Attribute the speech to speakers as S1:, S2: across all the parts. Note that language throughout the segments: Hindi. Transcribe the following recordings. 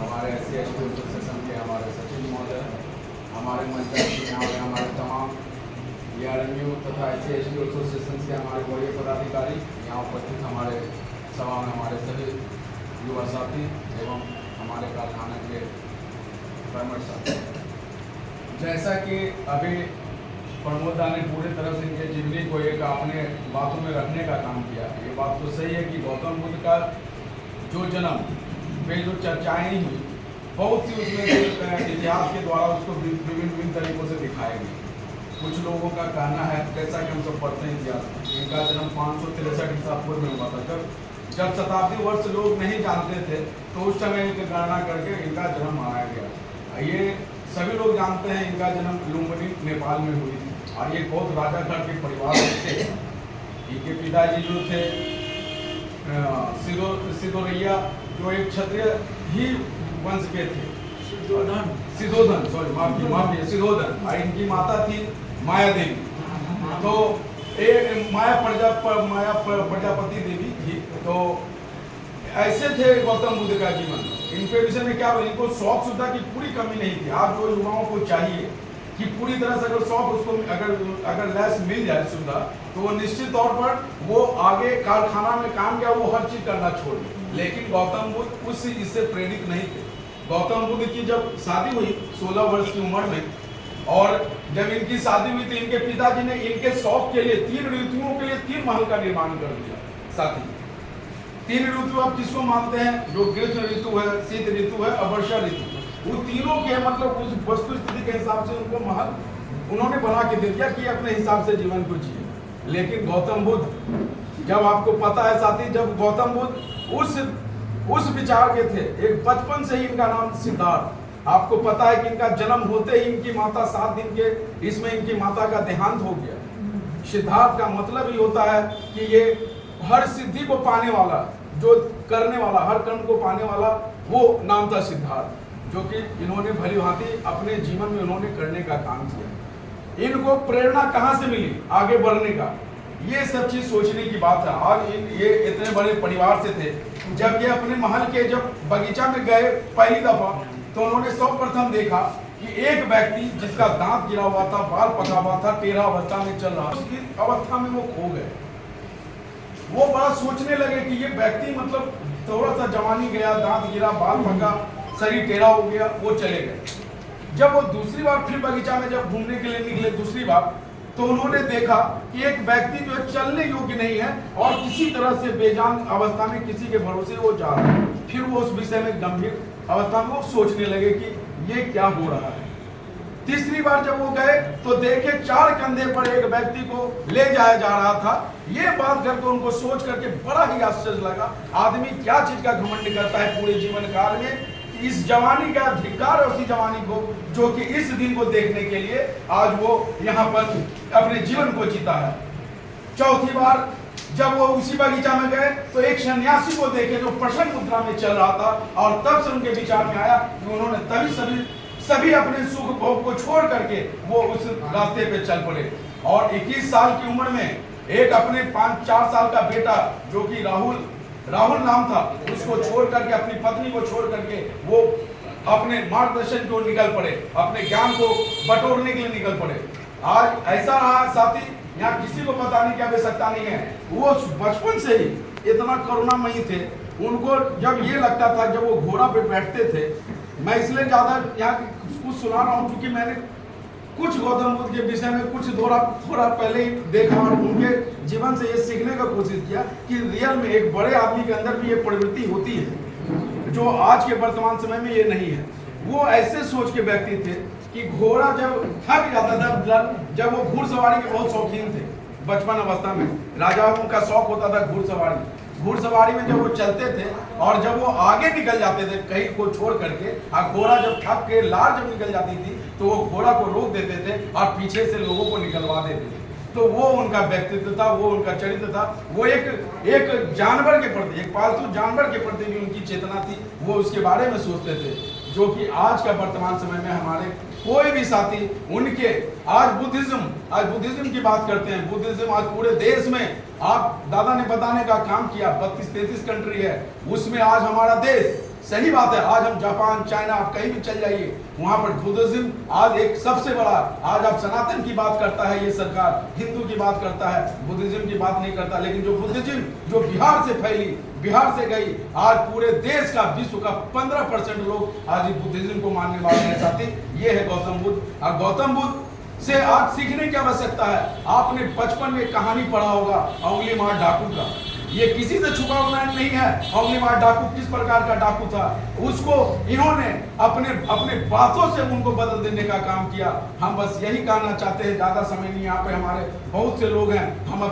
S1: हमारे SC ST एसोसिएशन के हमारे सचिव महोदय, हमारे मंच हमारे तमाम ARMU तथा SC ST एसोसिएशन के हमारे वरीय पदाधिकारी, यहाँ उपस्थित हमारे सभा में हमारे सभी युवा साथी एवं हमारे कारखाना के कर्मठ साथी। जैसा कि अभी प्रमोद दा ने पूरी तरह से इनके जीवनी को एक अपने बातों में रखने का काम किया। ये बात तो सही है कि गौतम बुद्ध का जो जन्म पे जो चर्चाएं हुई, बहुत सी उसमें इतिहास के द्वारा उसको विभिन्न तरीकों से दिखाया गया। कुछ लोगों का कहना है, जैसा कि हम सब पढ़ते हैं इतिहास, इनका जन्म 563 ईसा पूर्व में हुआ था। जब शताब्दी वर्ष लोग नहीं जानते थे तो उस समय इनकी गणना करके इनका जन्म मनाया गया। ये सभी लोग जानते हैं इनका जन्म लुम्बिनी नेपाल में हुई थी और ये बहुत राजा घर के परिवार से थे। इनके पिताजी जो थे सिदोरैया, जो एक क्षत्रिय ही वंश के थे, सिद्धोधन, सॉरी माफी सिद्धोधन, और इनकी माता थी माया देवी। तो माया प्रजापति देवी थी। तो ऐसे थे गौतम बुद्ध का जीवन। इनके विषय में क्या, इनको शौक सुविधा की पूरी कमी नहीं थी। आज जो युवाओं को चाहिए कि पूरी तरह से अगर शौक उसको अगर लैस मिल जाए सुविधा, तो वो निश्चित तौर पर वो आगे कारखाना में काम किया, वो हर चीज करना छोड़ दे। लेकिन गौतम बुद्ध इससे प्रेरित नहीं थे। गौतम बुद्ध की जब शादी हुई 16 वर्ष की उम्र में, और जब इनकी शादी हुई तो इनके पिताजी ने इनके शौक के लिए 3 ऋतुओं के लिए 3 महल का निर्माण कर दिया। साथी 3 ऋतु आप किसको मानते हैं? जो ग्रीष्म ऋतु है, शीत ऋतु है और वर्षा ऋतु। वो तीनों के मतलब उस वस्तु स्थिति के हिसाब से उनको महल उन्होंने बना के दे दिया कि अपने हिसाब से जीवन को जिए। लेकिन गौतम बुद्ध, जब आपको पता है साथी, जब गौतम बुद्ध उस विचार के थे, एक बचपन से ही इनका नाम सिद्धार्थ। आपको पता है कि इनका जन्म होते ही इनकी माता 7 दिन के इसमें इनकी माता का देहांत हो गया। सिद्धार्थ का मतलब ही होता है कि ये हर सिद्धि को पाने वाला, जो करने वाला, हर कर्म को पाने वाला, वो नाम था सिद्धार्थ, जो कि इन्होंने भली भांति अपने जीवन में उन्होंने करने का काम किया। इनको प्रेरणा कहाँ से मिली आगे बढ़ने का, ये सब चीज सोचने की बात है। आज ये इतने बड़े परिवार से थे, जब ये अपने महल के जब बगीचा में गए पहली दफा, तो उन्होंने सर्वप्रथम देखा कि एक व्यक्ति जिसका दांत गिरा हुआ था, बाल पका हुआ था, टेढ़ा अवस्था में चल रहा, उसकी अवस्था में वो खो गए। वो बड़ा सोचने लगे कि ये व्यक्ति मतलब थोड़ा सा जवानी गया, दांत गिरा, बाल पका, शरीर टेढ़ा हो गया, वो चले गए। जब वो दूसरी बार फिर बगीचा में जब घूमने के लिए निकले दूसरी बार, तो उन्होंने देखा कि एक व्यक्ति जो चलने योग्य नहीं है और किसी तरह से बेजान अवस्था में किसी के भरोसे वो जा रहा है। फिर वो उस विषय में गंभीर अवस्था में वो सोचने लगे कि ये क्या हो रहा है। तीसरी बार जब वो गए तो देखे 4 कंधे पर एक व्यक्ति को ले जाया जा रहा था। ये बात करके उनको सोच करके बड़ा ही आश्चर्य लगा, आदमी क्या चीज का घमंड करता है पूरे जीवन काल में, इस जवानी का धिक्कार है उसी जवानी को जो कि इस दिन को देखने के लिए आज वो यहाँ पर अपने जीवन को जीता है। चौथी बार जब वो उसी बगीचा में गए तो एक सन्यासी को देखे जो प्रसन्न मुद्रा में चल रहा था, और तब से उनके विचार में आया कि उन्होंने तभी सभी अपने सुख भोग को छोड़ करके वो उस रास्ते पे चल पड़े। और 21 साल की उम्र में एक अपने 4 साल का बेटा जो कि राहुल नाम था, उसको छोड़ करके, अपनी पत्नी को छोड़ करके वो अपने मार्गदर्शन की ओर निकल पड़े, अपने ज्ञान को बटोरने के लिए निकल पड़े। आज ऐसा रहा साथी, यहाँ किसी को बताने की आवश्यकता नहीं है, वो बचपन से ही इतना करुणामयी थे। उनको जब ये लगता था, जब वो घोड़ा पे बैठते थे, मैं इसलिए ज्यादा यहाँ कुछ सुना रहा हूँ क्योंकि मैंने कुछ गौतम बुद्ध के विषय में कुछ थोड़ा पहले ही देखा और उनके जीवन से ये सीखने का कोशिश किया कि रियल में एक बड़े आदमी के अंदर भी ये प्रवृत्ति होती है जो आज के वर्तमान समय में ये नहीं है। वो ऐसे सोच के व्यक्ति थे कि घोड़ा जब थक जाता था, जब वो घुड़सवारी के बहुत शौकीन थे, बचपन अवस्था में राजाओं का शौक होता था घुड़सवारी में जब वो चलते थे और जब वो आगे निकल जाते थे कहीं को छोड़ करके, और घोड़ा जब थक के लार जब निकल जाती थी तो वो घोड़ा को रोक देते थे और पीछे से लोगों को निकलवा देते थे। तो वो उनका व्यक्तित्व था, वो उनका चरित्र था। वो एक जानवर के प्रति, एक पालतू जानवर के प्रति भी उनकी चेतना थी, वो उसके बारे में सोचते थे, जो कि आज का वर्तमान समय में हमारे कोई भी साथी उनके आज बुद्धिज्म की बात करते हैं। बुद्धिज्म आज पूरे देश में, आप दादा ने बताने का काम किया, 32-33 कंट्री है, उसमें आज हमारा देश सही बात है, आज हम जापान, चाइना, आप कहीं भी चल जाइए, वहां पर बुद्धिज्म आज एक सबसे बड़ा, आज आप सनातन की बात करता है ये सरकार, हिंदू की बात करता है, बुद्धिज्म की बात नहीं करता। लेकिन जो बुद्धिज्म जो बिहार से फैली, बिहार से गई, आज पूरे देश का, विश्व का 15% लोग आज बुद्धिज्म को मानने वाले हैं साथी। ये है गौतम बुद्ध। और गौतम बुद्ध से आज सीखने की आवश्यकता है। आपने बचपन में कहानी पढ़ा होगा उंगली मार डाकू का, ये किसी से छुपा हुआ नहीं है। उंगली मार डाकू किस प्रकार का डाकू था, उसको इन्होंने अपने बातों से उनको बदल देने का काम किया। हम बस यही कहना चाहते हैं, ज्यादा समय नहीं, यहाँ पे हमारे बहुत से लोग हैं, हम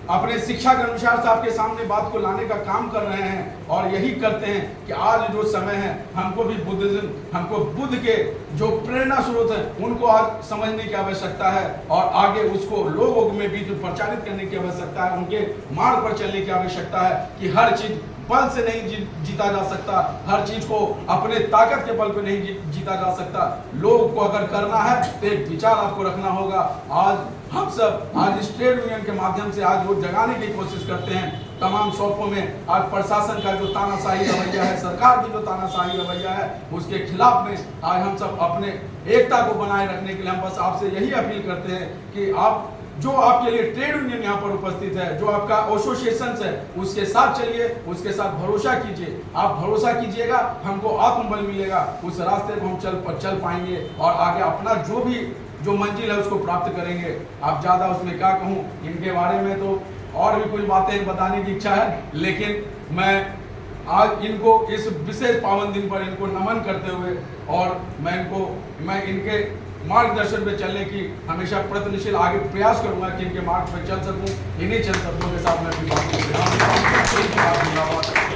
S1: अपने शिक्षा के अनुसार से आपके सामने बात को लाने का काम कर रहे हैं और यही करते हैं कि आज जो समय है, हमको भी बुद्धिज्म, हमको बुद्ध के जो प्रेरणा स्रोत है उनको आज समझने की आवश्यकता है और आगे उसको लोगों में भी प्रचारित करने की आवश्यकता है, उनके मार्ग पर चलने की आवश्यकता है कि हर चीज बल से नहीं जीता जा सकता, हर चीज को अपने ताकत के बल पे नहीं जीता जा सकता। लोग को अगर करना है तो एक विचार आपको रखना होगा। आज हम सब आज इस ट्रेड यूनियन के माध्यम से आज वो जगाने की कोशिश करते हैं तमाम शॉपों में। आज प्रशासन का जो तानाशाही रवैया है, सरकार की जो तानाशाही रवैया है, उसके खिलाफ में आज हम सब अपने एकता को बनाए रखने के लिए हम बस आपसे यही अपील करते हैं कि आप जो आपके लिए ट्रेड यूनियन यहाँ पर उपस्थित है, जो आपका एसोसिएशन है, उसके साथ चलिए, उसके साथ भरोसा कीजिए। आप भरोसा कीजिएगा, हमको आत्मबल मिलेगा, उस रास्ते पर हम चल पाएंगे और आगे अपना जो मंजिल है उसको प्राप्त करेंगे। आप ज़्यादा उसमें क्या कहूँ, इनके बारे में तो और भी कुछ बातें बताने की इच्छा है, लेकिन मैं आज इनको इस विशेष पावन दिन पर इनको नमन करते हुए और मैं इनके मार्गदर्शन पे चलने की हमेशा प्रयत्नशील आगे प्रयास करूंगा कि इनके मार्ग पर चल सकूं, इन्हीं चल शब्दों के साथ मैं अपनी बात को